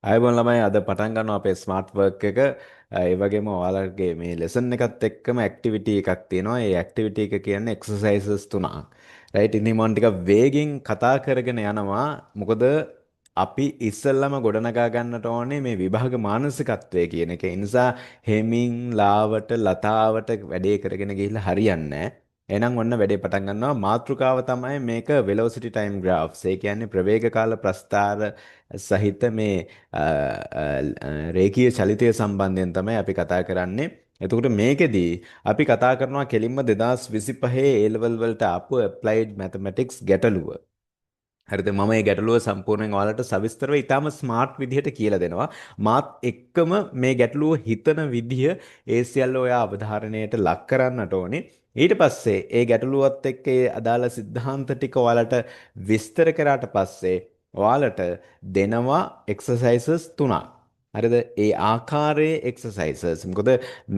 අයබෝන් ළමයි අද පටන් ගන්නවා අපේ ස්මාර්ට් වර්ක් එක. ඒ වගේම ඔයාලගේ මේ ලෙසන් එකත් එක්කම ඇක්ටිවිටි එකක් තියෙනවා. ඒ ඇක්ටිවිටි එක කියන්නේ එක්සර්සයිසස් තුනක්. රයිට් ඉතින් මම ටිකක් වේගෙන් කතා කරගෙන යනවා. මොකද අපි ඉස්සෙල්ලම ගොඩනගා ගන්නට ඕනේ මේ විභාග මානසිකත්වය කියන එක. ඒ නිසා හෙමින් ලාවට ලතාවට වැඩේ කරගෙන ගිහිල්ලා හරියන්නේ නැහැ. එහෙනම් ඔන්න වැඩේ පටන් ගන්නවා. මාතෘකාව තමයි මේක velocity time graphs. ඒ කියන්නේ ප්‍රවේග කාල ප්‍රස්ථාර සහිත මේ රේඛීය චලිතය සම්බන්ධයෙන් තමයි අපි කතා කරන්නේ. එතකොට මේකෙදී අපි කතා කරනවා කෙලින්ම 2025 A level වලට ආපු applied mathematics ගැටලුව. හරිද මම මේ ගැටලුව සම්පූර්ණයෙන් ඔයාලට සවිස්තරව ඊටාම ස්මාර්ට් විදිහට කියලා දෙනවා. මාත් එක්කම මේ ගැටලුව හිතන විදිහ ඒ සියල්ල ඔයා අවධාරණයට ලක් කරන්නට ඕනේ. ඊට පස්සේ ඒ ගැටලුවත් එක්ක ඒ අදාළ સિદ્ધාන්ත ටික ඔයාලට විස්තර කරාට පස්සේ ඔයාලට දෙනවා එක්සර්සයිසස් 3ක්. හරිද? ඒ ආකාරයේ එක්සර්සයිසස්. මොකද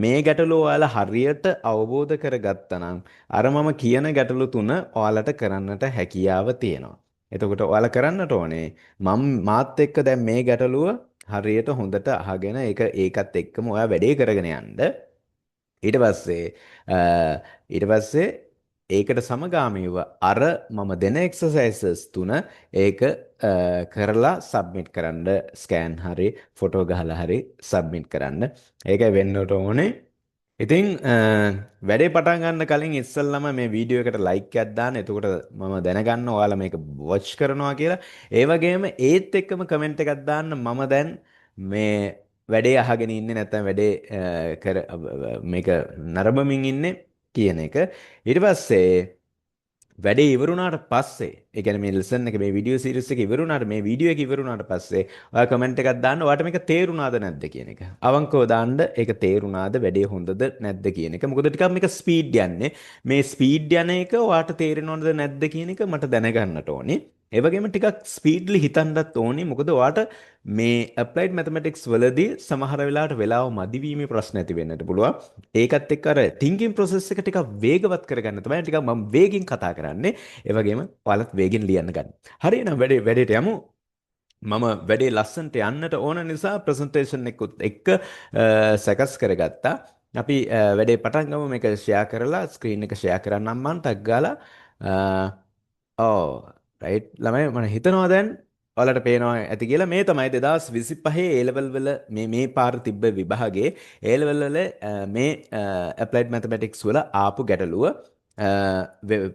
මේ ගැටලුව ඔයාලා හරියට අවබෝධ කරගත්තා නම් අර මම කියන ගැටලු තුන ඔයාලට කරන්නට හැකියාව තියෙනවා. එතකොට ඔයාලා කරන්නට ඕනේ මම මාත් එක්ක දැන් මේ ගැටලුව හරියට හොඳට අහගෙන ඒකත් එක්කම ඔයා වැඩේ කරගෙන යන්න. ඊට පස්සේ අ, ඊට පස්සේ ඒකට සමගාමීව අර මම දෙන එක්සර්සයිසස් තුන ඒක කරලා සබ්මිට් කරන්න ස්කෑන් හරි ෆොටෝ ගහලා හරි සබ්මිට් කරන්න. ඒකයි වෙන්නට ඕනේ. ඉතින් වැඩේ පටන් ගන්න කලින් ඉස්සෙල්ලම මේ වීඩියෝ එකට ලයික් එකක් දාන්න. එතකොට මම දැනගන්න ඔයාලා මේක වොච් කරනවා කියලා. ඒ වගේම ඒත් එක්කම කමෙන්ට් එකක් දාන්න මම දැන් මේ වැඩේ අහගෙන ඉන්නේ නැත්නම් වැඩේ මේක නරඹමින් ඉන්නේ කියන එක. ඊට පස්සේ වැඩේ ඉවරුණාට පස්සේ ඒ කියන්නේ මේ ලෙසන් එක මේ වීඩියෝ සීරීස් එක ඉවරුණාට මේ වීඩියෝ එක ඉවරුණාට පස්සේ ඔයා කමෙන්ට් එකක් දාන්න ඔයාට මේක තේරුණාද නැද්ද කියන එක. අවංකව දාන්න ඒක තේරුණාද වැඩේ හොඳද නැද්ද කියන එක. මොකද ටිකක් මේක ස්පීඩ් යන්නේ. මේ ස්පීඩ් යන එක ඔයාට තේරෙනවද නැද්ද කියන එක මට දැනගන්නට ඕනේ. ඒ වගේම ටිකක් ස්පීඩ්ලි හිතන්නත් ඕනේ. මොකද ඔයාට මේ applied mathematics වලදී සමහර වෙලාවට වෙලාව මදි වීමේ ප්‍රශ්න ඇති වෙන්නට පුළුවන්. ඒකත් එක්ක අර thinking process එක ටිකක් වේගවත් කරගන්න තමයි ටිකක් මම වේගෙන් කතා කරන්නේ. ඒ වගේම ඔයාලත් වේගෙන් ලියන්න ගන්න. හරි එහෙනම් වැඩේට යමු. මම වැඩේ ලස්සනට යන්නට ඕන නිසා ප්‍රසන්ටේෂන් එකත් එක්ක සකස් කරගත්තා. අපි වැඩේ පටන් ගමු. මේක ෂෙයා කරලා ස්ක්‍රීන් එක ෂෙයා කරන්නම් මම ටග් ගාලා. ඔව් රයිට් ළමයි මම හිතනවා දැන් ඔයාලට පේනවා ඇති කියලා මේ තමයි 2025 A level වල මේ පාර තිබ්බ විභාගයේ A level වල මේ applied mathematics වල ආපු ගැටලුව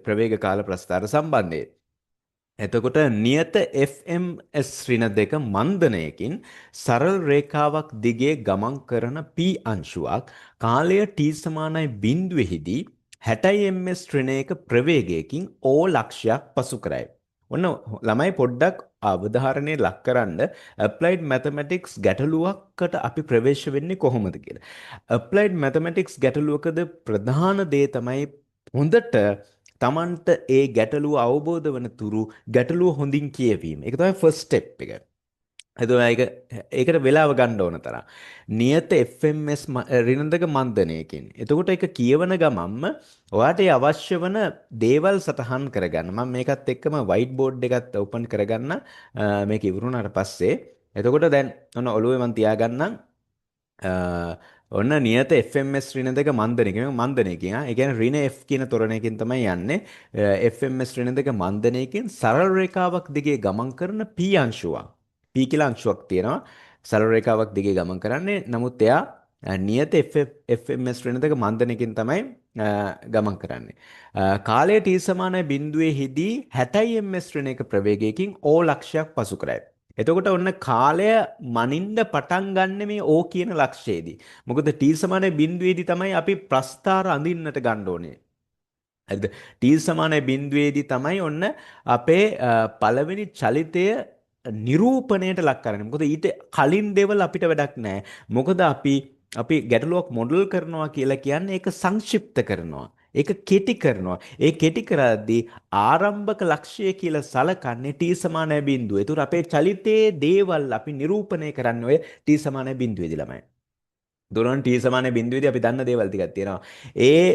ප්‍රවේග කාල ප්‍රස්ථාර සම්බන්ධයෙන්. එතකොට නියත FMS ඍණ දෙක මන්දනයකින් සරල රේඛාවක් දිගේ ගමන් කරන P අංශුවක් කාලය T සමානයි බිඳුවේදී 60 ms ශ්‍රේණයක ප්‍රවේගයකින් O ලක්ෂයක් පසු කරයි. ඔන්න ළමයි පොඩ්ඩක් අවධාරණය ලක් කරන්න applied mathematics ගැටලුවකට අපි ප්‍රවේශ වෙන්නේ කොහොමද කියලා. applied mathematics ගැටලුවකද ප්‍රධාන දේ තමයි හොඳට Tamanට ඒ ගැටලුව අවබෝධ වන තුරු ගැටලුව හොඳින් කියවීම. ඒක තමයි first step එක. එතකොට ඒකට වෙලාව ගන්න ඕන තරම්. නියත FMS ඍණ දෙක මන්දනයකින්. එතකොට ඒක කියවන ගමන්ම ඔයාට අවශ්‍ය වන දේවල් සටහන් කරගන්න. මම මේකත් එක්කම white board එකත් open කරගන්න මේක ඉවරුණාට පස්සේ. එතකොට දැන් ඔන්න ඔළුවේ මම තියාගන්නම්. ඔන්න නියත FMS ඍණ දෙක මන්දනයකින් ඒ කියන්නේ ඍණ F කියන තොරණයකින් තමයි යන්නේ. FMS ඍණ දෙක මන්දනයකින් සරල රේඛාවක් දිගේ ගමන් කරන P අංශුවක්. P කියලා අංශුවක් තියෙනවා. සරල රේඛාවක් දිගේ ගමන් කරන්නේ. නමුත් එයා නියත FMS ඍණ දෙක මන්දනයකින් තමයි ගමන් කරන්නේ. කාලය T සමානයි බිඳුවේ හිදී 60 ms ශ්‍රේණික ප්‍රවේගයකින් O ලක්ෂයක් පසු කරයි. එතකොට ඔන්න කාලය මනින්න පටන් ගන්න මේ O කියන ලක්ෂයේදී. මොකද T සමානයි බිඳුවේදී තමයි අපි ප්‍රස්ථාර අඳින්නට ගන්න ඕනේ. හරිද? T සමානයි බිඳුවේදී තමයි ඔන්න අපේ පළවෙනි චලිතය නිරූපණයට ලක් කරන්නේ. මොකද ඊට කලින් දේවල් අපිට වැඩක් නැහැ. මොකද අපි ගැටලුවක් මොඩල් කරනවා කියලා කියන්නේ ඒක සංක්ෂිප්ත කරනවා. ඒක කෙටි කරනවා. ඒ කෙටි කරද්දී ආරම්භක ලක්ෂ්‍යය කියලා සලකන්නේ t සමානයි බිඳුව. ඒතර අපේ චලිතයේ දේවල් අපි නිරූපණය කරන්නේ ඔය t සමානයි බිඳුවේදී ළමයි. දොරන් t සමානයි බිඳුවේදී අපි දන්න දේවල් ටිකක් තියෙනවා. ඒ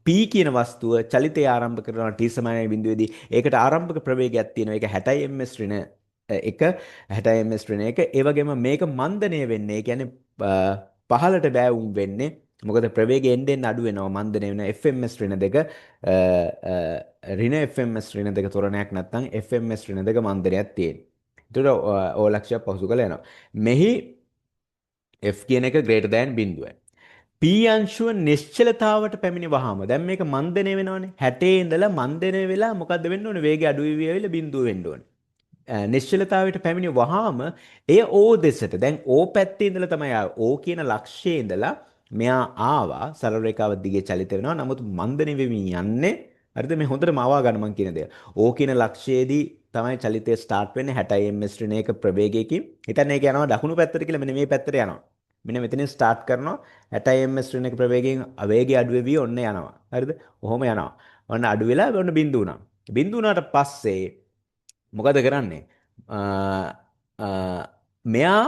P කියන වස්තුව චලිතය ආරම්භ කරනවා t සමානයි බිඳුවේදී. ඒකට ආරම්භක ප්‍රවේගයක් තියෙනවා. ඒක 60 ms ඍණ එක 60 ms ශ්‍රේණ එක. ඒ වගේම මේක මන්දනය වෙන්නේ. ඒ කියන්නේ පහළට බෑවුම් වෙන්නේ. මොකද ප්‍රවේගය එන්න එන්න අඩු වෙනවා මන්දනය වෙන FMS ශ්‍රේණ දෙක ඍණ FMS ශ්‍රේණ දෙක තොරණයක් නැත්නම් FMS ශ්‍රේණ දෙක මන්දනයක් තියෙන. ඒතර ඕලක්ෂයක් පහසු කරලා යනවා. මෙහි F කියන එක greater than බිඳුවයි. P අංශුව නිශ්චලතාවට පැමිණි වහම දැන් මේක මන්දනය වෙනවනේ 60 ඉඳලා මන්දනය වෙලා මොකද්ද වෙන්න ඕනේ වේගය අඩු වෙවි ඇවිල්ලා බිඳුව වෙන්න ඕනේ. නිශ්චලතාවයට පැමිණි වහාම එය O දෙසට දැන් O පැත්තේ ඉඳලා තමයි O කියන ලක්ෂයේ ඉඳලා මෙයා ආවා සරල රේඛාව දිගේ චලිත වෙනවා. නමුත් මන්දනය වෙමින් යන්නේ හරිද මේ හොඳටම ආවා ගන්න මං කියන දේ. O කියන ලක්ෂයේදී තමයි චලිතය ස්ටාර්ට් වෙන්නේ 60 ms ශ්‍රේණියක ප්‍රවේගයකින්. හිතන්න ඒක යනවා දකුණු පැත්තට කියලා මෙන්න මේ පැත්තට යනවා. මෙන්න මෙතනින් ස්ටාර්ට් කරනවා 60 ms ශ්‍රේණියක ප්‍රවේගයෙන් වේගය අඩු වෙවි ඔන්න යනවා. හරිද? ඔහොම යනවා. ඔන්න අඩු වෙලා ඔන්න බිඳු වුණා. බිඳු වුණාට පස්සේ මොකද කරන්නේ? මෙයා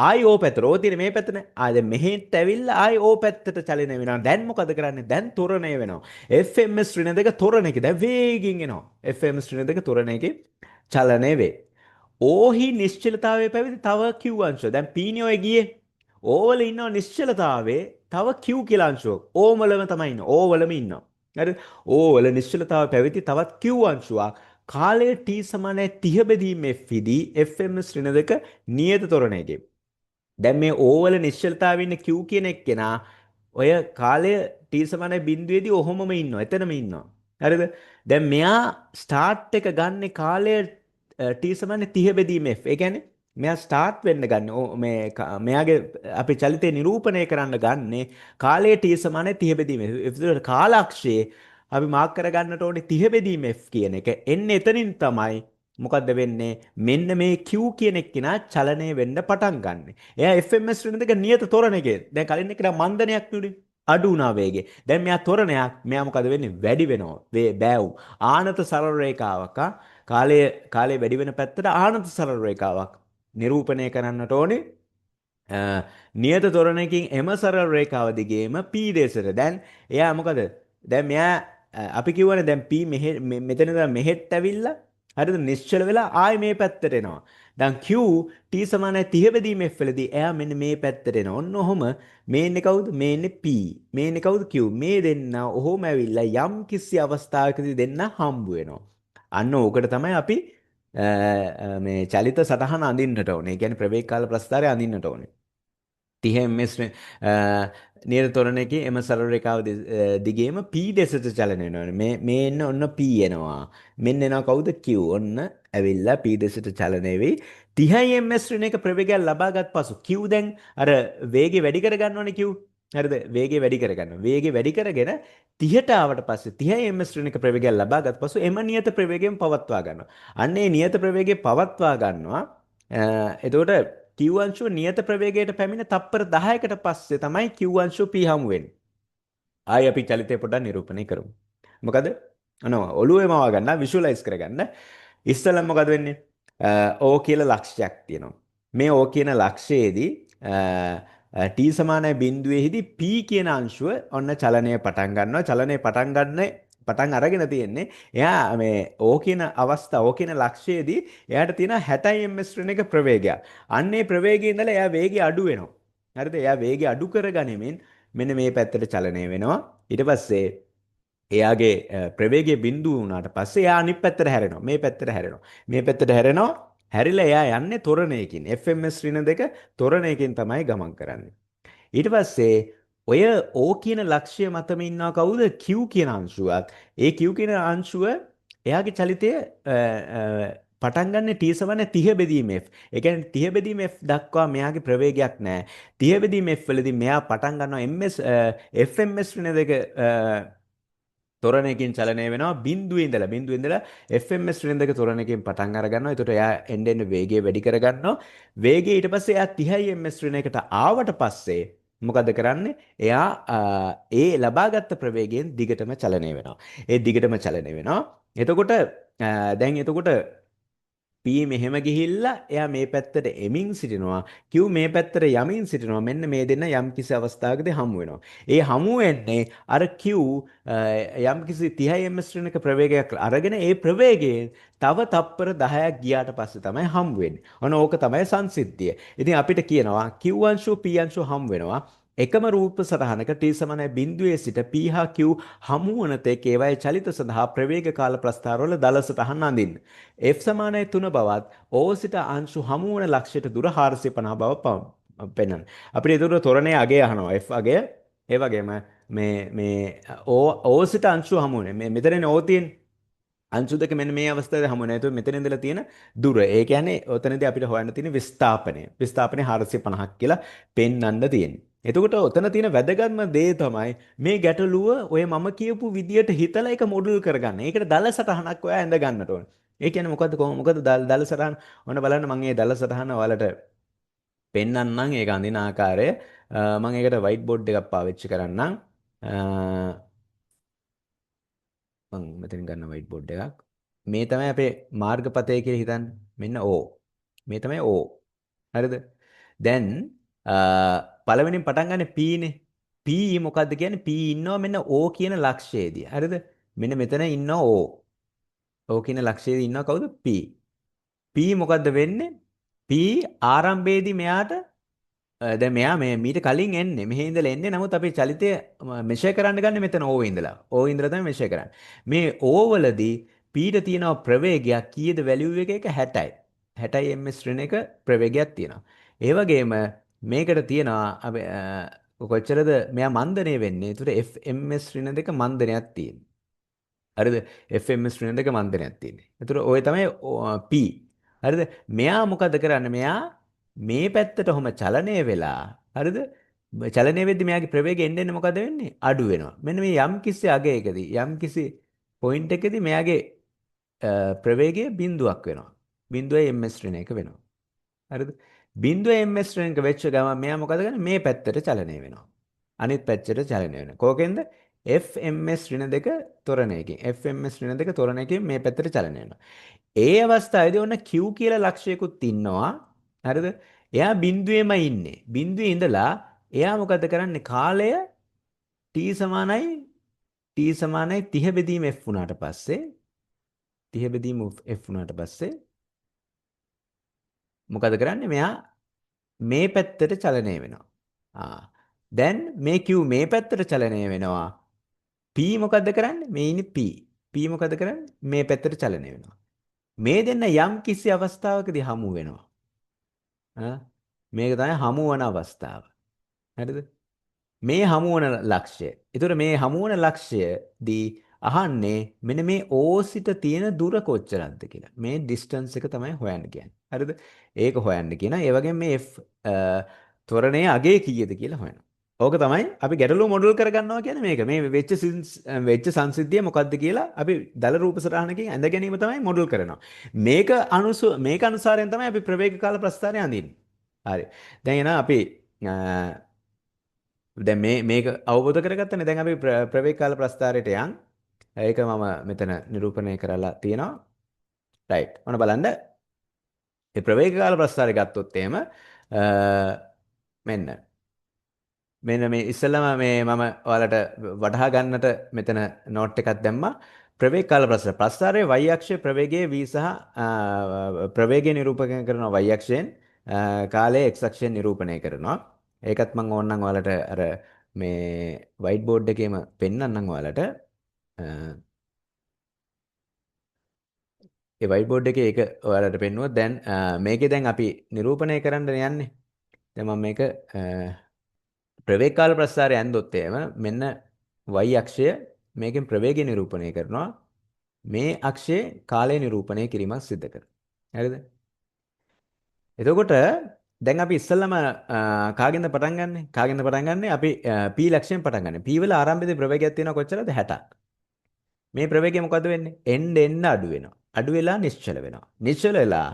ආයි ඕ පැත්තට ඕ තියෙන මේ පැත්තනේ. දැන් මෙහෙට ඇවිල්ලා ආයි ඕ පැත්තට චලනය වෙනවා. දැන් මොකද කරන්නේ? දැන් ත්වරණය වෙනවා. FMS ඍණ දෙක ත්වරණයක දැන් වේගින් එනවා. FMS ඍණ දෙක ත්වරණයක චලනය වේ. ඕහි නිශ්චලතාවයේ පැවති තව Q අංශය. දැන් P නේ ඔය ගියේ. O වල ඉන්නව නිශ්චලතාවයේ තව Q කියලා අංශුවක්. O වලම තමයි ඉන්නේ. O වලම ඉන්නවා. හරිද? O වල නිශ්චලතාවය පැවති තවත් Q අංශුවක්. කාලය T සමානයි 30 බෙදීම F විදී FM ශ්‍රේණ දෙක නියත තොරණයකින්. දැන් මේ O වල නිශ්චලතාවයේ ඉන්න Q කියන එක්කෙනා ඔය කාලය T සමානයි බිඳුවේදී ඔහොමම ඉන්නවා. එතනම ඉන්නවා. හරිද? දැන් මෙයා ස්ටාර්ට් එක ගන්න කාලය T සමානයි 30 බෙදීම F. ඒ කියන්නේ මෙයා ස්ටාර්ට් වෙන්න ගන්න මෙයාගේ අපි චලිතය නිරූපණය කරන්න ගන්නේ කාලය T සමානයි 30 බෙදීම F. ඒකට කාලාක්ෂයේ අපි මාක් කරගන්නට ඕනේ 30 බෙදීම F කියන එක. එන්නේ එතනින් තමයි මොකද්ද වෙන්නේ? මෙන්න මේ Q කියන එක්කිනා චලනය වෙන්න පටන් ගන්න. එයා FMS ශ්‍රේණි දෙක නියත තොරණකේ. දැන් කලින් එකට මන්දනයක් නුනේ. අඩු වුණා වේගෙ. දැන් මෙයා තොරණයක්. මෙයා මොකද වෙන්නේ? වැඩි වෙනවා. බෑවුම්. ආනත සරල රේඛාවක්. කාලය වැඩි වෙන පැත්තට ආනත සරල රේඛාවක් නිරූපණය කරන්නට ඕනේ. නියත තොරණකින් එම සරල රේඛාව දිගේම P දේශයට. දැන් එයා මොකද? දැන් මෙයා අපි කියවනේ දැන් P මෙතන ඉඳලා මෙහෙට ඇවිල්ලා හරිද නිශ්චල වෙලා ආයි මේ පැත්තට එනවා. දැන් Q T සමානයි 30 බෙදීම F වලදී එයා මෙන්න මේ පැත්තට එනවා. ඔන්න ඔහොම මේ ඉන්නේ කවුද? මේ ඉන්නේ P. මේ ඉන්නේ කවුද? Q. මේ දෙන්න ඔහොම ඇවිල්ලා යම් කිසි අවස්ථාවකදී දෙන්න හම්බ වෙනවා. අන්න ඕකට තමයි අපි මේ චලිත සටහන අඳින්නට ඕනේ. ඒ කියන්නේ ප්‍රවේග කාල ප්‍රස්ථාරය අඳින්නට ඕනේ. 30 ms නියත තොරණකේ එම සරල රේඛාව දිගේම P දෙසට චලනය වෙනවා. මේ එන්න ඔන්න P එනවා. මෙන්න එනවා කවුද? Q. ඔන්න ඇවිල්ලා P දෙසට චලනය වෙයි. 30 ms ශ්‍රේණියක ප්‍රවේගයක් ලබාගත් පසු Q දැන් අර වේගය වැඩි කර ගන්නවනේ Q. හරිද? වේගය වැඩි කර ගන්නවා. වේගය වැඩි කරගෙන 30ට ආවට පස්සේ 30 ms ශ්‍රේණියක ප්‍රවේගයක් ලබාගත් පසු එම නියත ප්‍රවේගයෙන් පවත්වා ගන්නවා. අන්න ඒ නියත ප්‍රවේගය පවත්වා ගන්නවා. එතකොට Q අංශුව නියත ප්‍රවේගයට පැමිණ තප්පර 10කට පස්සේ තමයි Q අංශුව P හමු වෙන්නේ. ආයි අපි චලිතය පොඩ්ඩක් නිරූපණය කරමු. මොකද? ඔළුවේම ආව ගන්න විෂුවලයිස් කරගන්න. ඉස්සෙල්ලා මොකද වෙන්නේ? O කියලා ලක්ෂයක් තියෙනවා. මේ O කියන ලක්ෂයේදී T සමානයි බිඳුවේදී P කියන අංශුව ඔන්න චලනය පටන් ගන්නවා. චලනය පටන් අරගෙන තියෙන්නේ එයා මේ O කියන අවස්ථාව O කියන ලක්ෂයේදී එයාට තියෙන 60 ms ශ්‍රේණියක ප්‍රවේගයක්. අන්නේ ප්‍රවේගයේ ඉඳලා එයා වේගය අඩු වෙනවා. හරිද? එයා වේගය අඩු කරගනිමින් මෙන්න මේ පැත්තට චලනය වෙනවා. ඊට පස්සේ එයාගේ ප්‍රවේගය බිඳුව වුණාට පස්සේ එයා අනිත් පැත්තට හැරෙනවා. මේ පැත්තට හැරෙනවා. මේ පැත්තට හැරෙනවා. හැරිලා එයා යන්නේ තොරණයකින්. FMS ඍණ දෙක තොරණයකින් තමයි ගමන් කරන්නේ. ඊට පස්සේ ඔය O කියන ලක්ෂ්‍ය මතම ඉන්නවා කවුද? Q කියන අංශුවක්. ඒ Q කියන අංශුව එයාගේ චලිතය පටන් ගන්න T සමාන 30 බෙදීම F. ඒ කියන්නේ 30 බෙදීම F දක්වා මෙයාගේ ප්‍රවේගයක් නැහැ. 30 බෙදීම F වලදී මෙයා පටන් ගන්නවා FMS ඍණ දෙක තොරණයකින් චලනය වෙනවා බිඳුවේ ඉඳලා FMS ශ්‍රේණ දෙක තොරණයකින් පටන් අර ගන්නවා. ඒකට එයා එන්න වේගය වැඩි කර ගන්නවා. වේගය ඊට පස්සේ එයා 30 ms ශ්‍රේණයකට ආවට පස්සේ මොකද කරන්නේ? එයා ඒ ලබාගත් ප්‍රවේගයෙන් දිගටම චලනය වෙනවා. ඒ දිගටම චලනය වෙනවා. එතකොට P මෙහෙම ගිහිල්ලා එයා මේ පැත්තට එමින් සිටිනවා. Q මේ පැත්තට යමින් සිටිනවා. මෙන්න මේ දෙන්න යම් කිසි අවස්ථාවකදී හමු වෙනවා. ඒ හමු වෙන්නේ අර Q යම් කිසි 30 ms ශ්‍රේණික ප්‍රවේගයක් අරගෙන ඒ ප්‍රවේගයෙන් තව තප්පර 10ක් ගියාට පස්සේ තමයි හමු වෙන්නේ. ඔන්න ඕක තමයි සංසිද්ධිය. ඉතින් අපිට කියනවා Q අංශු P අංශු හමු වෙනවා. එකම රූප සටහනක t සමානයි බිඳුවේ සිට p හා q හමු වන තෙක් ඒවායේ චලිත සඳහා ප්‍රවේග කාල ප්‍රස්ථාරවල දල සටහන් අඳින්න. f සමානයි 3 බවත් o සිට අංශු හමු වන ලක්ෂයට දුර 450 බව පෙන්වන්න. අපිට ඒතර තොරණේ අගය අහනවා f අගය ඒ වගේම මේ o සිට අංශු හමු වෙන මේ මෙතනනේ o තියෙන්නේ. අංශු දෙක මෙන්න මේ අවස්ථාවේ හමු වෙනවා. ඒතකොට මෙතන ඉඳලා තියෙන දුර. ඒ කියන්නේ ඔතනදී අපිට හොයන්න තියෙන විස්ථාපනය. විස්ථාපනය 450ක් කියලා පෙන්වන්න තියෙන්නේ. එතකොට ඔතන තියෙන වැදගත්ම දේ තමයි මේ ගැටලුව ඔය මම කියපු විදියට හිතලා ඒක මොඩල් කරගන්න. ඒකට දල සටහනක් ඔයා ඇඳ ගන්නට ඕන. ඒ කියන්නේ මොකද්ද දල සටහන? ඔන්න බලන්න මම මේ දල සටහන ඔයාලට පෙන්වන්නම් ඒක අඳින ආකාරය. මම ඒකට white board එකක් පාවිච්චි කරන්නම්. මම මෙතනින් ගන්න white board එකක්. මේ තමයි අපේ මාර්ගපතය කියලා හිතන්න. මෙන්න O. මේ තමයි O. හරිද? දැන් පළවෙනියෙන් පටන් ගන්න P නේ. P මොකද්ද කියන්නේ? P ඉන්නවා මෙන්න O කියන ලක්ෂයේදී. හරිද? මෙන්න මෙතන ඉන්නවා O. O කියන ලක්ෂයේදී ඉන්නවා කවුද? P. P මොකද්ද වෙන්නේ? P ආරම්භයේදී මෙයාට දැන් මෙයා මේ මීට කලින් එන්නේ මෙහි ඉඳලා එන්නේ නමුත් අපි චලිතය මෙෂර් කරන්න ගන්න මෙතන O ඉඳලා. O ඉඳලා තමයි මෙෂර් කරන්නේ. මේ O වලදී P ට තියෙනවා ප්‍රවේගයක් කීයද වැලියු එක 60යි. 60 ms ශ්‍රේණික ප්‍රවේගයක් තියෙනවා. ඒ වගේම මේකට තියෙනවා අපි කොච්චරද මෙයා මන්දනය වෙන්නේ. ඒතර fms ශ්‍රේණ දෙක මන්දනයක් තියෙනවා. හරිද? fms ශ්‍රේණ දෙක මන්දනයක් තියෙන්නේ. ඒතර ඔය තමයි P. හරිද? මෙයා මොකද කරන්නේ? මෙයා මේ පැත්තට ඔහම චලනය වෙලා හරිද? චලනය වෙද්දි මෙයාගේ ප්‍රවේගය එන්න එන්න මොකද වෙන්නේ? අඩු වෙනවා. මෙන්න මේ යම් කිසි අගයකදී යම් කිසි පොයින්ට් එකකදී මෙයාගේ ප්‍රවේගය බිඳුවක් වෙනවා. බිඳුවේ ms ශ්‍රේණියක වෙනවා. හරිද? බිඳුවේ ms ශ්‍රේණියක වෙච්ච ගමන් මෙයා මොකද කරන්නේ? මේ පැත්තට චලනය වෙනවා. අනිත් පැත්තට චලනය වෙනවා. කෝකෙන්ද? fms ඍණ දෙක ත්වරණයකින් fms ඍණ දෙක ත්වරණයකින් මේ පැත්තට චලනය වෙනවා. ඒ අවස්ථාවේදී ඔන්න q කියලා ලක්ෂයකුත් ඉන්නවා. හරිද? එයා බිඳුවේම ඉන්නේ. බිඳුවේ ඉඳලා එයා මොකද කරන්නේ? කාලය t සමානයි 30 බෙදීම f වුණාට පස්සේ 30 බෙදීම f වුණාට පස්සේ මොකද කරන්නේ? මෙයා මේ පැත්තට චලනය වෙනවා. දැන් මේ q මේ පැත්තට චලනය වෙනවා. p මොකද්ද කරන්නේ? මේ ඉන්නේ p. p මොකද කරන්නේ? මේ පැත්තට චලනය වෙනවා. මේ දෙන්න යම් කිසි අවස්ථාවකදී හමු වෙනවා. මේක තමයි හමු වන අවස්ථාව. හරිද? මේ හමු වන ලක්ෂ්‍ය. ඒතර මේ හමු වන ලක්ෂ්‍යදී අහන්නේ මෙන්න මේ O සිට තියෙන දුර කොච්චරක්ද කියලා. මේ ඩිස්ටන්ස් එක තමයි හොයන්න කියන්නේ. හරිද? ඒක හොයන්න කියන. ඒ වගේම මේ F ත්වරණයේ අගය කීයද කියලා හොයනවා. ඕක තමයි අපි ගැටලුව මොඩල් කරගන්නවා කියන්නේ මේක. මේ වෙච්ච සංසිද්ධිය මොකක්ද කියලා අපි දල රූප සටහනකින් ඇඳ ගැනීම තමයි මොඩල් කරනවා. මේක අනුසාරයෙන් තමයි අපි ප්‍රවේග කාල ප්‍රස්ථාරය අඳින්නේ. හරි. දැන් එනවා අපි දැන් මේක අවබෝධ කරගත්තනේ. දැන් අපි ප්‍රවේග කාල ප්‍රස්ථාරයට යන්. ඒක මම මෙතන නිරූපණය කරලා තියෙනවා. රයිට්. ඔන්න බලන්න. මේ ප්‍රවේග කාල ප්‍රස්ථාරය ගත්තොත් එහෙම මෙන්න මේ ඉස්සෙල්ලාම මේ මම ඔයාලට වටහා ගන්නට මෙතන නෝට් එකක් දැම්මා. ප්‍රවේග කාල ප්‍රස්ථාරයේ y අක්ෂයේ ප්‍රවේගයේ v සහ ප්‍රවේගය නිරූපණය කරනවා y අක්ෂයෙන් කාලයේ x අක්ෂයෙන් නිරූපණය කරනවා. ඒකත් මම ඕනනම් ඔයාලට අර මේ white board එකේම පෙන්නන්නම් ඔයාලට. ඒ white board එකේ ඒක ඔයාලට පෙන්නුවොත් දැන් මේකේ දැන් අපි නිරූපණය කරන්න යන්නේ. දැන් මම මේක ප්‍රවේග කාල ප්‍රස්ථාරය ඇන්දොත් එහෙම මෙන්න y අක්ෂය මේකෙන් ප්‍රවේගය නිරූපණය කරනවා. මේ අක්ෂයේ කාලය නිරූපණය කිරීමක් සිදු කරනවා. හරිද? එතකොට දැන් අපි ඉස්සෙල්ලම කාගෙන්ද පටන් ගන්නෙ? කාගෙන්ද පටන් ගන්නෙ? අපි p ලක්ෂයෙන් පටන් ගන්නෙ. p වල ආරම්භයේදී ප්‍රවේගයක් තියෙනවා කොච්චරද? 60ක්. මේ ප්‍රවේගය මොකද වෙන්නේ? එන්න අඩු වෙනවා. අඩු වෙලා නිශ්චල වෙනවා. නිශ්චල වෙලා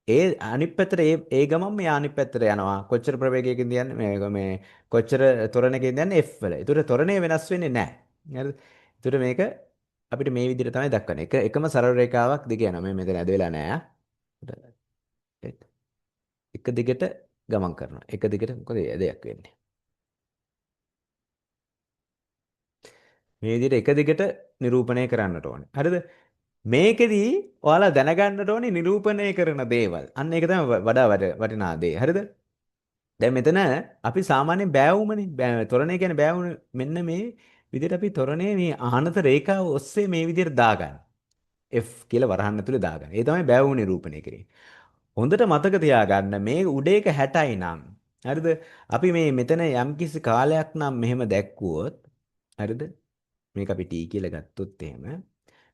ඒ අනිත් පැත්තට ඒ ගමන් මේ අනිත් පැත්තට යනවා. කොච්චර ප්‍රවේගයකින්ද යන්නේ? මේ කොච්චර ත්වරණයකින්ද යන්නේ? f වල. ඒතර ත්වරණය වෙනස් වෙන්නේ නැහැ. හරිද? ඒතර මේක අපිට මේ විදිහට තමයි දක්වන්නේ. එකම සරල රේඛාවක් දිග යනවා. මේ මෙතන ඇද වෙලා නැහැ. එක දිගට ගමන් කරනවා. එක දිගට මොකද දෙයක් වෙන්නේ. මේ විදිහට එක දිගට නිරූපණය කරන්නට ඕනේ. හරිද? මේකෙදී ඔයාලා දැනගන්නට ඕනේ නිරූපණය කරන දේවල්. අන්න ඒක තමයි වඩා වටිනා දේ. හරිද? දැන් මෙතන අපි සාමාන්‍යයෙන් බෑවුමනේ. තොරණේ කියන්නේ බෑවුම මෙන්න මේ විදිහට අපි තොරණේ මේ ආනත රේඛාව ඔස්සේ මේ විදිහට දාගන්න. F කියලා වරහන් ඇතුලේ දාගන්න. ඒ තමයි බෑවුම නිරූපණය කිරීම. හොඳට මතක තියාගන්න මේ උඩේක 60යි නම්. හරිද? අපි මේ මෙතන යම්කිසි කාලයක් නම් මෙහෙම දැක්කුවොත් හරිද? මේක අපි t කියලා ගත්තොත් එහෙම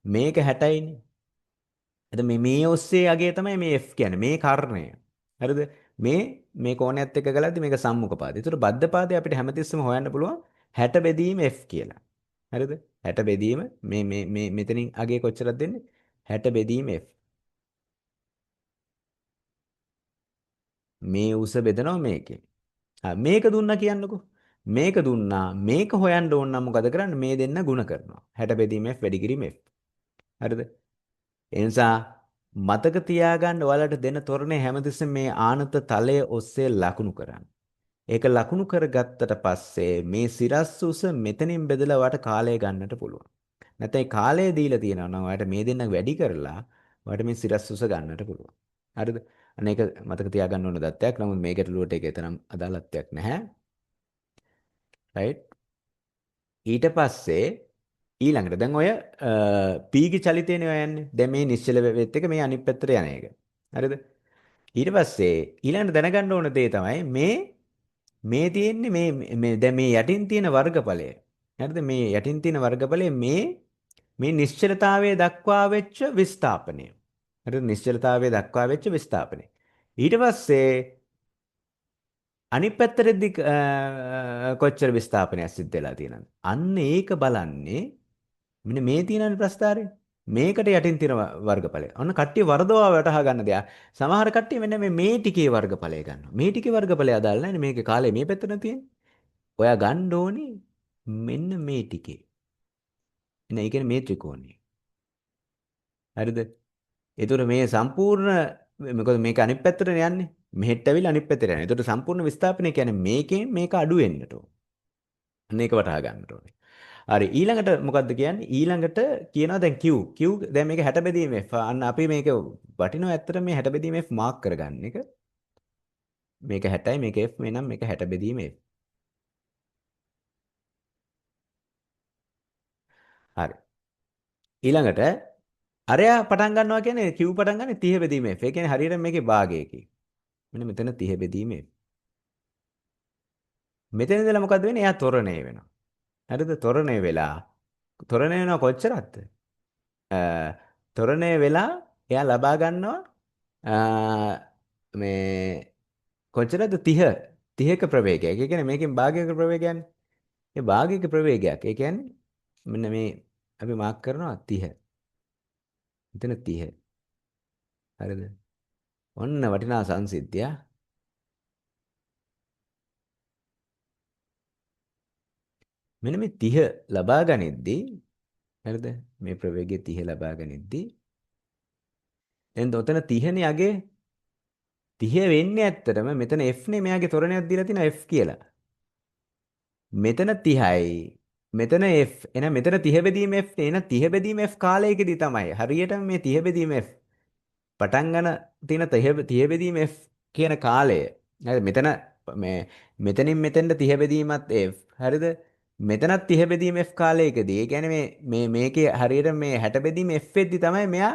මේක 60යිනේ. එතකොට මේ ඔස්සේ යගේ තමයි මේ F කියන්නේ මේ කර්ණය. හරිද? මේ කෝණයත් එක්ක ගලද්දි මේක සම්මුඛ පාදය. ඒතර බද්ධ පාදය අපිට හැමතිස්සෙම හොයන්න පුළුවන් 60 බෙදීම F කියලා. හරිද? 60 බෙදීම මේ මෙතනින් අගේ කොච්චරද දෙන්නේ? 60 බෙදීම F. මේ උස බෙදනවා මේකෙන්. මේක දුන්නා කියන්නකෝ. මේක දුන්නා මේක හොයන්න ඕන නම් මොකද කරන්නේ? මේ දෙන්න ಗುಣ කරනවා. 60 බෙදීම F වැඩි කිරීම F. හරිද? ඒ නිසා මතක තියාගන්න ඔයාලට දෙන තොරණේ හැමතිස්සෙම මේ ආනත තලය ඔස්සේ ලකුණු කරන්න. ඒක ලකුණු කරගත්තට පස්සේ මේ සිරස් උස මෙතනින් බෙදලා ඔයාලට කාලය ගන්නට පුළුවන්. නැත්නම් ඒ කාලය දීලා තියෙනවා නම් ඔයාලට මේ දෙන්න වැඩි කරලා ඔයාලට මේ සිරස් උස ගන්නට පුළුවන්. හරිද? අනේක මතක තියාගන්න ඕන දත්තයක්. නමුත් මේ ගැටලුවට ඒක තරම් අදාළත්වයක් නැහැ. රයිට්? ඊට පස්සේ ඊළඟට දැන් ඔය පීගේ චලිතේනේ ඔය යන්නේ. දැන් මේ නිශ්චල වෙත් එක මේ අනිත් පැත්තට යන එක. හරිද? ඊට පස්සේ ඊළඟට දැනගන්න ඕන දේ තමයි මේ තියෙන්නේ මේ දැන් මේ යටින් තියෙන වර්ගඵලය. හරිද? මේ යටින් තියෙන වර්ගඵලය මේ නිශ්චලතාවයේ දක්වා වෙච්ච විස්ථාපනය. හරිද? නිශ්චලතාවයේ දක්වා වෙච්ච විස්ථාපනය. ඊට පස්සේ අනිත් පැත්තටදී කොච්චර විස්ථාපනයක් සිද්ධ වෙලා තියෙනවද? අන්න ඒක බලන්නේ මෙන්න මේ තියෙන ප්‍රස්ථාරය. මේකට යටින් තියෙන වර්ගඵලය. ඔන්න කට්ටිය වර්ධව වටහා ගන්න දෙයක්. සමහර කට්ටිය මෙන්න මේ ටිකේ වර්ගඵලය ගන්නවා. මේ ටිකේ වර්ගඵලය අදාළ නැහැ. මේකේ කාලය මේ පැත්තට තියෙන්නේ. ඔයා ගන්න ඕනේ මෙන්න මේ ටිකේ. එන ඒ කියන්නේ මේ ත්‍රිකෝණය. හරිද? ඒතර මේ සම්පූර්ණ මොකද මේක අනිත් පැත්තට යන්නේ. මෙහෙට ඇවිල්ලා අනිත් පැත්තට යනවා. ඒතර සම්පූර්ණ විස්ථාපනය කියන්නේ මේකෙන් මේක අඩු වෙන්නට ඕන. අන්න ඒක වටහා ගන්නට ඕනේ. හරි ඊළඟට මොකද්ද කියන්නේ? ඊළඟට කියනවා දැන් Q. Q දැන් මේක 60 බෙදීම F. අන්න අපි මේක වටිනවා ඇත්තට මේ 60 බෙදීම F මාක් කරගන්න එක. මේක 60යි මේක F එනම් මේක 60 බෙදීම F. හරි. ඊළඟට අරයා පටන් ගන්නවා කියන්නේ Q පටන් ගන්න 30 බෙදීම F. ඒ කියන්නේ හරියට මේකේ භාගයකින්. මෙන්න මෙතන 30 බෙදීම F. මෙතන ඉඳලා මොකද්ද වෙන්නේ? එයා තොරණය වෙනවා. හරිද? තොරණය වෙලා තොරණය වෙනවා කොච්චරක්ද? තොරණය වෙලා එයා ලබා ගන්නවා මේ කොච්චරද 30 30ක ප්‍රවේගයක්. ඒ කියන්නේ මේකෙන් භාගයක ප්‍රවේගයක්නේ. ඒ භාගයක ප්‍රවේගයක්. ඒ කියන්නේ මෙන්න මේ අපි මාක් කරනවා 30. මෙතන 30. හරිද? ඔන්න වටිනා සංසිද්ධිය. මෙන්න මේ 30 ලබා ගනිද්දී හරිද? මේ ප්‍රවේගය 30 ලබා ගනිද්දී දැන් ඔතන 30නේ යගේ 30 වෙන්නේ ඇත්තටම මෙතන F නේ මෙයාගේ තොරණයක් දීලා තියෙනවා F කියලා. මෙතන 30යි මෙතන F එහෙනම් මෙතන 30 බෙදීම F නේ. එහෙනම් 30 බෙදීම F කාලයකදී තමයි හරියටම මේ 30 බෙදීම F පටන් ගන්න තියෙන 30 බෙදීම F කියන කාලය. හරි මෙතන මේ මෙතනින් මෙතෙන්ට 30 බෙදීමත් F හරිද? මෙතනත් 30 බෙදීම F කාලයකදී. ඒ කියන්නේ මේකේ හරියට මේ 60 බෙදීම F වෙද්දි තමයි මෙයා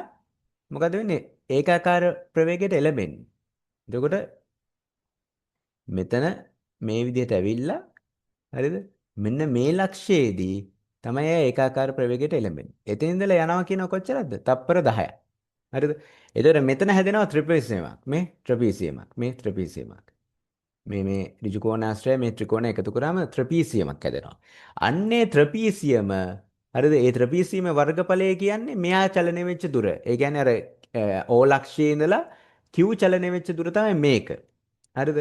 මොකද වෙන්නේ? ඒකාකාර ප්‍රවේගයට එළඹෙන්නේ. එතකොට මෙතන මේ විදිහට ඇවිල්ලා හරිද? මෙන්න මේ ලක්ෂයේදී තමයි ඒකාකාර ප්‍රවේගයට එළඹෙන්නේ. එතන ඉඳලා යනවා කියන කොච්චරද? තප්පර 10ක්. හරිද? එතකොට මෙතන හැදෙනවා ත්‍රිපිසියමක්. මේ ත්‍රිපිසියමක්. මේ ත්‍රිපිසියමක්. මේ ඍජු කෝණාශ්‍රය මේ ත්‍රිකෝණය එකතු කරාම ත්‍රපීසියමක් හැදෙනවා. අන්නේ ත්‍රපීසියම හරිද? ඒ ත්‍රපීසියම වර්ගඵලය කියන්නේ මෙයා චලනය වෙච්ච දුර. ඒ කියන්නේ අර O ලක්ෂයේ ඉඳලා Q චලනය වෙච්ච දුර තමයි මේක. හරිද?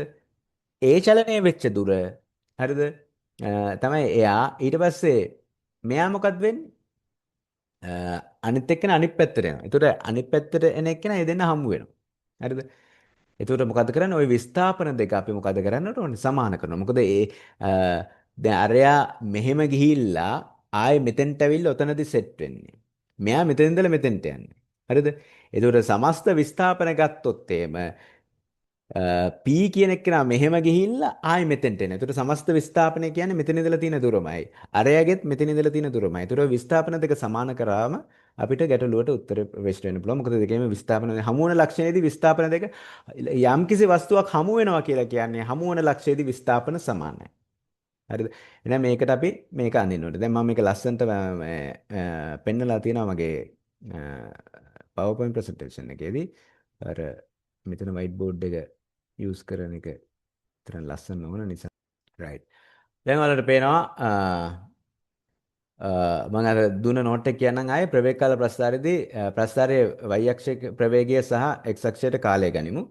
ඒ චලනය වෙච්ච දුර හරිද? තමයි එයා ඊට පස්සේ මෙයා මොකද වෙන්නේ? අනිත් එක්කෙනා අනිත් පැත්තට යනවා. ඒතකොට අනිත් පැත්තට එන එක්කෙනා ඒ දෙන්න හමු වෙනවා. හරිද? එතකොට මොකද කරන්නේ? ওই විස්ථාපන දෙක අපි මොකද කරන්නට ඕනේ? සමාන කරනවා. මොකද දැන් අරයා මෙහෙම ගිහිල්ලා ආයේ මෙතෙන්ට ඇවිල්ලා ඔතනදි සෙට් වෙන්නේ. මෙයා මෙතෙන් ඉඳලා මෙතෙන්ට යන්නේ. හරිද? එතකොට සමස්ත විස්ථාපන ගත්තොත් එහෙම P කියන එක්කෙනා මෙහෙම ගිහිල්ලා ආයි මෙතෙන්ට එන. ඒතර සමස්ත විස්ථාපනය කියන්නේ මෙතන ඉඳලා තියෙන දුරමයි. අරයාගෙත් මෙතන ඉඳලා තියෙන දුරමයි. ඒතර විස්ථාපන දෙක සමාන කරාම අපිට ගැටලුවට උත්තර වෙස්ට් වෙන්න පුළුවන්. මොකද දෙකේම විස්ථාපන හමු වෙන ලක්ෂණයේදී විස්ථාපන දෙක යම්කිසි වස්තුවක් හමු වෙනවා කියලා කියන්නේ හමු වෙන ලක්ෂයේදී විස්ථාපන සමානයි. හරිද? එහෙනම් මේකට අපි මේක අඳින්න ඕනේ. දැන් මම මේක ලස්සනට පෙන්නලා තියෙනවා මගේ PowerPoint presentation එකේදී. අර මෙතන white board එක යූස් කරන එක තරම් ලස්සන නොවන නිසා. right. දැන් ඔයාලට පේනවා මම අර දුන්න නෝට් එක කියන්නම් ආයේ ප්‍රවේග කාල ප්‍රස්ථාරයේදී ප්‍රස්ථාරයේ y අක්ෂයේ ප්‍රවේගය සහ x අක්ෂයට කාලය ගනිමු.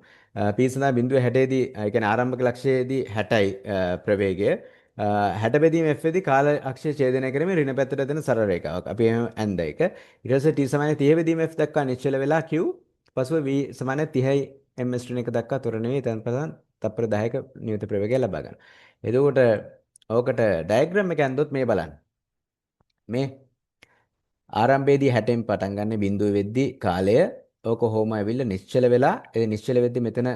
p සඳහා බිඳුව 60 දී ඒ කියන්නේ ආරම්භක ලක්ෂයේදී 60යි ප්‍රවේගය. 60 බෙදීම f දී කාල අක්ෂය ඡේදනය කරමින් ඍණ පැත්තට දෙන සරල රේඛාවක්. අපි එහෙම ඇඳ එක. ඊට පස්සේ t සමාන 30 බෙදීම f දක්වා නිශ්චල වෙලා q පසුව v සමාන 30යි ms ඍණ එක දක්වා තොර නෙවෙයි තත්පරයන් තත්පර 10ක නියත ප්‍රවේගය ලබා ගන්න. එතකොට ඕකට ඩයග්‍රෑම් එක ඇඳොත් මේ බලන්න. මේ ආරම්භයේදී 60න් පටන් ගන්න බිඳුව වෙද්දී කාලය ඕක කොහොම ඇවිල්ලා නිශ්චල වෙලා ඒ නිශ්චල වෙද්දී මෙතන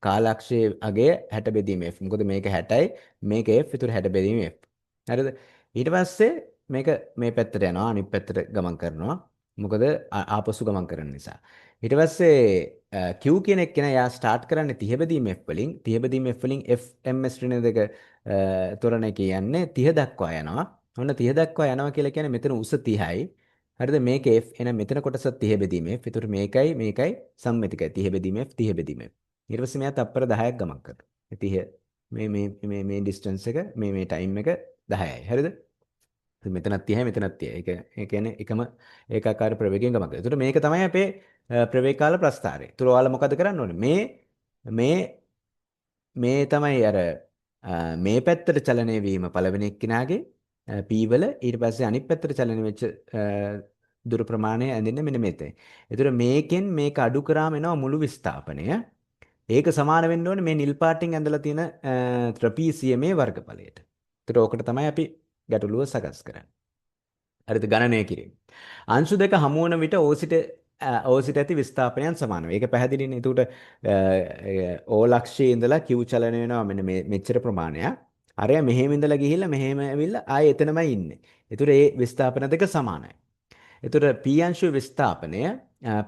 කාලක්ෂයේ අගය 60 බෙදීම f. මොකද මේක 60යි මේක f. ඒතර 60 බෙදීම f. හරිද? ඊට පස්සේ මේක මේ පැත්තට යනවා අනිත් පැත්තට ගමන් කරනවා. මොකද ආපසු ගමන් කරන නිසා. ඊට පස්සේ q කියන එක කෙනා යා ස්ටාර්ට් කරන්නේ 30 බෙදීම f වලින් 30 බෙදීම f වලින් f ms ඍණ දෙක තොරණ කියන්නේ 30 දක්වා යනවා. ඔන්න 30 දක්වා යනවා කියලා කියන්නේ මෙතන උස 30යි. හරිද? මේක f. එහෙනම් මෙතන කොටස 30 බෙදීම f. ඒතර මේකයි මේකයි සම්මිතිකයි. 30 බෙදීම f 30 බෙදීම f. ඊට පස්සේ මෙයා තත්පර 10ක් ගමන් කරනවා. 30 මේ ඩිස්ටන්ස් එක මේ ටයිම් එක 10යි. හරිද? මෙතනත් 30යි මෙතනත් 30යි. ඒ කියන්නේ එකම ඒකාකාර ප්‍රවේගයෙන් ගමන් කරනවා. ඒතර මේක තමයි අපේ ප්‍රවේග කාල ප්‍රස්ථාරය. ඒතර ඔයාලා මොකද කරන්න ඕනේ? මේ මේ තමයි අර මේ පැත්තට චලනය වීම පළවෙනි එක්කිනාගේ p වල ඊට පස්සේ අනිත් පැත්තට චලනය වෙච්ච දුර ප්‍රමාණය ඇඳෙන්නේ මෙන්න මෙතන. ඒතර මේකෙන් මේක අඩු කරාම එනවා මුළු විස්ථාපනය. ඒක සමාන වෙන්න ඕනේ මේ නිල් පාටින් ඇඳලා තියෙන ත්‍රපීසියමේ වර්ගඵලයට. ඒතර ඕකට තමයි අපි ගැටලුව සකස් කරන්නේ. හරිද? ගණනය කිරීම. අංශු දෙක හමු වන විට ඕසිට ඇති විස්ථාපනයන් සමාන වෙයි. ඒක පැහැදිලිනේ. එතකොට ඕ ලක්ෂයේ ඉඳලා Q චලනය වෙනවා මෙන්න මෙච්චර ප්‍රමාණයක්. අරයා මෙහෙම ඉඳලා ගිහිල්ලා මෙහෙම ඇවිල්ලා ආයේ එතනමයි ඉන්නේ. ඒතර ඒ විස්ථාපන දෙක සමානයි. ඒතර P අංශු විස්ථාපනය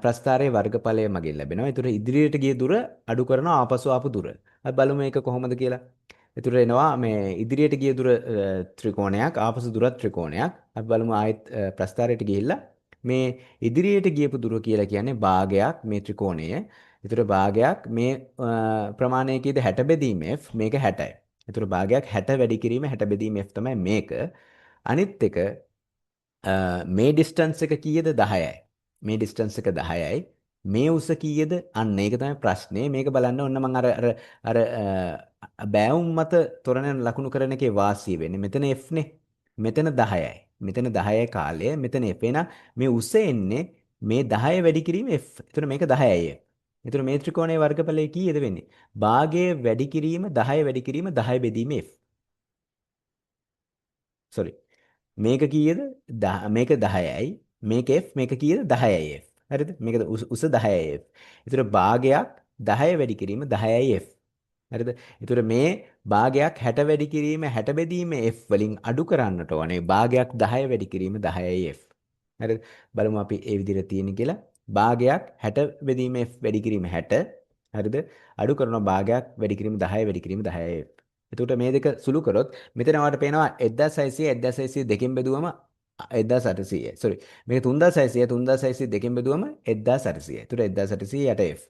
ප්‍රස්ථාරයේ වර්ගඵලය මගින් ලැබෙනවා. ඒතර ඉදිරියට ගිය දුර අඩු කරනවා ආපසු ආපු දුර. අපි බලමු මේක කොහොමද කියලා. ඒතර එනවා මේ ඉදිරියට ගිය දුර ත්‍රිකෝණයක් ආපසු දුරත් ත්‍රිකෝණයක්. අපි බලමු ආයෙත් ප්‍රස්ථාරයට ගිහිල්ලා මේ ඉදිරියට ගියපු දුර කියලා කියන්නේ භාගයක් මේ ත්‍රිකෝණය. ඒතර භාගයක් මේ ප්‍රමාණය කීයද 60 බෙදීම f මේක 60යි. ඒතර භාගයක් 60 වැඩි කිරීම 60 බෙදීම f තමයි මේක. අනිත් එක මේ ඩිස්ටන්ස් එක කීයද 10යි. මේ ඩිස්ටන්ස් එක 10යි. මේ උස කීයද? අන්න ඒක තමයි ප්‍රශ්නේ. මේක බලන්න ඔන්න මම අර බෑවුම් මත තොරණ ලකුණු කරන එකේ වාසිය වෙන්නේ. මෙතන f නේ. මෙතන 10යි. මෙතන 10යි කාලය. මෙතන f එහෙනම් මේ උස එන්නේ මේ 10 වැඩි කිරීම f. එතන මේක 10යි. එතන මේ ත්‍රිකෝණයේ වර්ගඵලය කීයද වෙන්නේ? භාගයේ වැඩි කිරීම 10 වැඩි කිරීම 10 බෙදීම f. sorry. මේක කීයද? මේක 10යි. මේක f මේක කීයද? 10යි f. හරිද? මේක උස 10යි f. ඒතර භාගයක් 10 වැඩි කිරීම 10යි f. හරිද? ඒතර මේ භාගයක් 60 වැඩි කිරීම 60 බෙදීම f වලින් අඩු කරන්නට ඕනේ. භාගයක් 10 වැඩි කිරීම 10යි f. හරිද? බලමු අපි ඒ විදිහට තියෙන කියලා. භාගයක් 60 බෙදීම f වැඩි කිරීම 60. හරිද? අඩු කරනවා භාගයක් වැඩි කිරීම 10 වැඩි කිරීම 10යි f. එතකොට මේ දෙක සුළු කරොත් මෙතන ඔයාලට පේනවා 1600 1600 දෙකෙන් බෙදුවම 1800. sorry. මේක 3600 3600 දෙකෙන් බෙදුවම 1800. එතකොට 1800 යට f.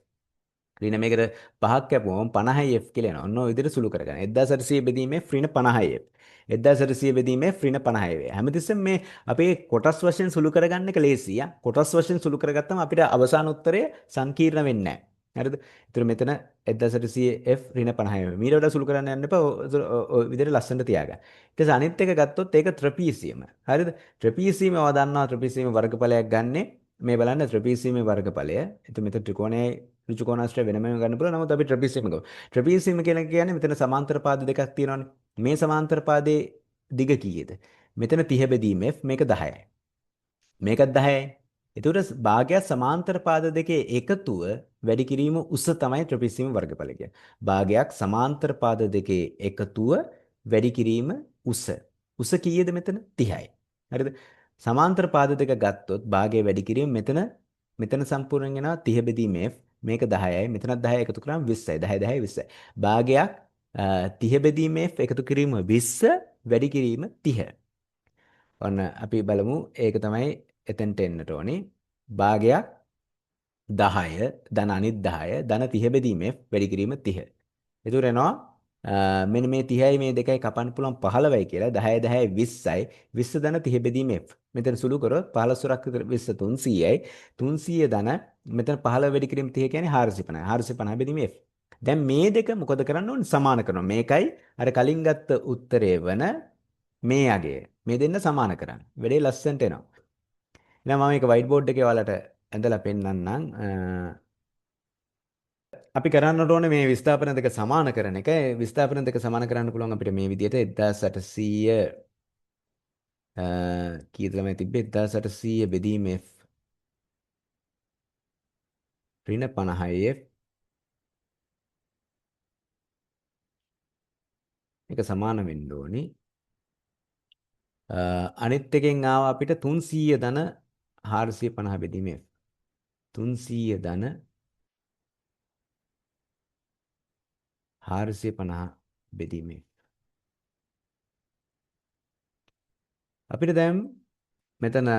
ඍණ මේකට 5ක් කැපුවම 50යි f කියලා එනවා. ඔන්න ඔය විදිහට සුළු කරගන්න. 1800 බෙදීමේ ඍණ 50යි f. 1800 බෙදීමේ ඍණ 50යි වේ. හැමතිස්සෙම මේ අපේ කොටස් වශයෙන් සුළු කරගන්න එක ලේසියි. කොටස් වශයෙන් සුළු කරගත්තම අපිට අවසාන උත්තරය සංකීර්ණ වෙන්නේ නැහැ. හරිද? ඒතර මෙතන 1800f ඍණ 50යි. මීට වඩා සුළු කරන්න යන්න එපා. ඔය විදිහට ලස්සනට තියාගන්න. ඊට පස්සේ අනිත් එක ගත්තොත් ඒක ත්‍රපීසියම. හරිද? ත්‍රපීසියම ඔයා දන්නවා ත්‍රපීසියම වර්ගඵලයක් ගන්නෙ මේ බලන්න ත්‍රපීසියමේ වර්ගඵලය. එතකොට මෙතන ත්‍රිකෝණයයි ත්‍රිකෝණාශ්‍රය වෙනම ගන්න පුළුවන්. නමුත් අපි ට්‍රපීසියම් ගමු. ට්‍රපීසියම් කියලා කියන්නේ මෙතන සමාන්තර පාද දෙකක් තියෙනවානේ. මේ සමාන්තර පාදයේ දිග කීයද? මෙතන 30 බෙදීම f මේක 10යි. මේකත් 10යි. එතකොට භාගයක් සමාන්තර පාද දෙකේ එකතුව වැඩි කිරීම උස තමයි ට්‍රපීසියම් වර්ගඵලය කියන්නේ. භාගයක් සමාන්තර පාද දෙකේ එකතුව වැඩි කිරීම උස. උස කීයද මෙතන? 30යි. හරිද? සමාන්තර පාද දෙක ගත්තොත් භාගය වැඩි කිරීම මෙතන සම්පූර්ණයෙන් වෙනවා 30 බෙදීම f මේක 10යි මෙතනත් 10 එකතු කරාම 20යි 10 10 20යි. භාගයක් 30 බෙදීම f එකතු කිරීම 20 වැඩි කිරීම 30. ඔන්න අපි බලමු ඒක තමයි එතෙන්ට එන්නට ඕනේ. භාගයක් 10 ධන අනිත් 10 ධන 30 බෙදීම f වැඩි කිරීම 30. එතකොට එනවා මෙන්න මේ 30යි මේ දෙකයි කපන්න පුළුවන් 15යි කියලා 10 10 20යි 20 ධන 30 බෙදීම f. මෙතන සුළු කරොත් 15 රක් 20 300යි 300 ධන මෙතන 15 වැඩි කිරීම 30 කියන්නේ 450යි 450 බෙදීම f. දැන් මේ දෙක මොකද කරන්න ඕනේ සමාන කරනවා. මේකයි අර කලින් ගත්ත උත්තරේ වන මේ අගය. මේ දෙන්න සමාන කරන්න. වැඩේ ලස්සනට එනවා. එහෙනම් මම මේක වයිට් බෝඩ් එකේ ඔයාලට ඇඳලා පෙන්නන්නම්. අපි කරන්නට ඕනේ මේ විස්ථාපන දෙක සමාන කරන එක. විස්ථාපන දෙක සමාන කරන්න පුළුවන් අපිට මේ විදිහට 1800 කීයද ළමයි තිබ්බේ 1800 බෙදීම f ඍණ 50f මේක සමාන වෙන්න ඕනේ. අනිත් එකෙන් ආව අපිට 300 ධන 450 බෙදීම f 300 ධන 450 බෙදීම f අපිට දැන් මෙතන